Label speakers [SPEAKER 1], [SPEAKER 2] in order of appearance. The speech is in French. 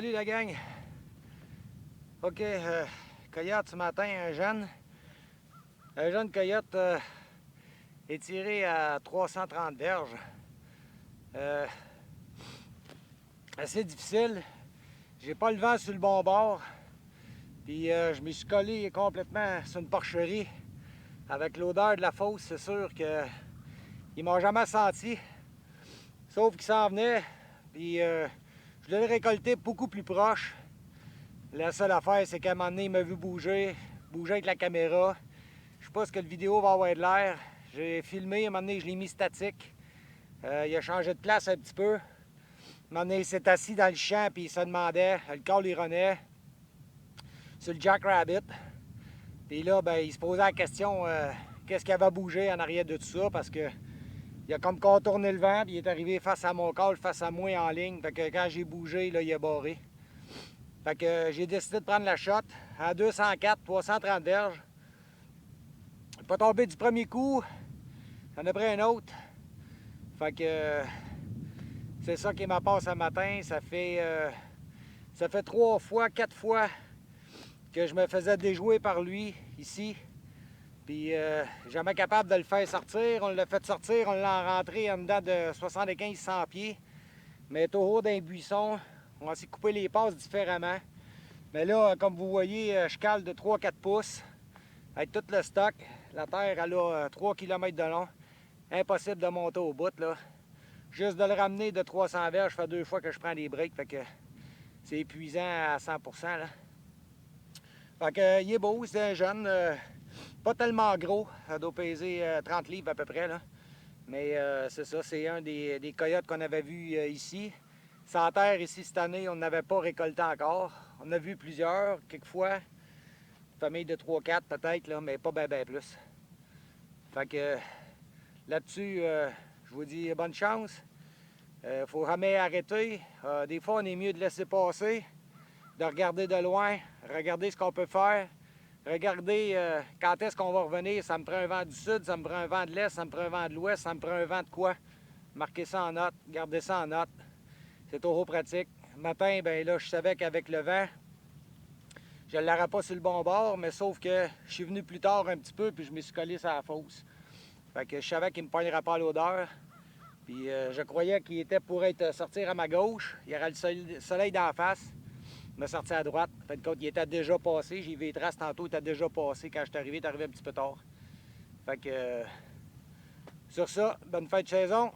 [SPEAKER 1] Salut la gang! Ok, coyote ce matin, un jeune coyote est tiré à 330 verges. Assez difficile. J'ai pas le vent sur le bon bord. Puis je me suis collé complètement sur une porcherie. Avec l'odeur de la fosse, c'est sûr qu'ils m'ont jamais senti. Sauf qu'il s'en venait. Puis je l'ai récolté beaucoup plus proche. La seule affaire, c'est qu'à un moment donné, il m'a vu bouger avec la caméra. Je sais pas ce que le vidéo va avoir de l'air. J'ai filmé, à un moment donné, je l'ai mis statique. Il a changé de place un petit peu. À un moment donné, il s'est assis dans le champ puis il se demandait, le col il renait sur le Jackrabbit. Puis là, ben, il se posait la question qu'est-ce qui avait bougé en arrière de tout ça parce que il a comme contourné le vent puis il est arrivé face à mon col, face à moi en ligne. Fait que quand j'ai bougé, là, il a barré. Fait que j'ai décidé de prendre la shot à 204, 330 verges. Pas tombé du premier coup, j'en ai pris un autre. Fait que c'est ça qui est ma passe ce matin. Ça fait 3 fois, 4 fois que je me faisais déjouer par lui ici. Puis jamais capable de le faire sortir. On l'a fait sortir, on l'a rentré en dedans de 75-100 pieds. Mais toujours dans les buissons, on s'est coupé les passes différemment. Mais là, comme vous voyez, je cale de 3-4 pouces avec tout le stock. La terre, elle a 3 km de long. Impossible de monter au bout, là. Juste de le ramener de 300 verges, ça fait 2 fois que je prends des breaks, fait que c'est épuisant à 100%, là. Fait que, il est beau, c'est un jeune, pas tellement gros, ça doit peser 30 livres à peu près, là. Mais c'est ça, c'est un des coyotes qu'on avait vu ici. Sans terre, ici, cette année, on n'avait pas récolté encore. On a vu plusieurs, quelquefois. Famille de 3-4 peut-être, là, mais pas ben plus. Fait que là-dessus, je vous dis bonne chance. Faut jamais arrêter. Des fois, on est mieux de laisser passer, de regarder de loin, regarder ce qu'on peut faire, regarder quand est-ce qu'on va revenir. Ça me prend un vent du sud, ça me prend un vent de l'est, ça me prend un vent de l'ouest, ça me prend un vent de quoi. Marquez ça en note, gardez ça en note. C'est trop pratique. Le matin, ben là, je savais qu'avec le vent, je ne l'aurais pas sur le bon bord, mais sauf que je suis venu plus tard un petit peu, puis je me suis collé sur la fosse. Fait que je savais qu'il ne me pognerait pas à l'odeur. Puis je croyais qu'il était pour être sortir à ma gauche. Il y aurait le soleil d'en face. Il m'a sorti à droite. En fin de compte, il était déjà passé. J'ai vu les traces tantôt, il était déjà passé. Quand je suis arrivé, il est arrivé un petit peu tard. Fait que sur ça, bonne fin de saison.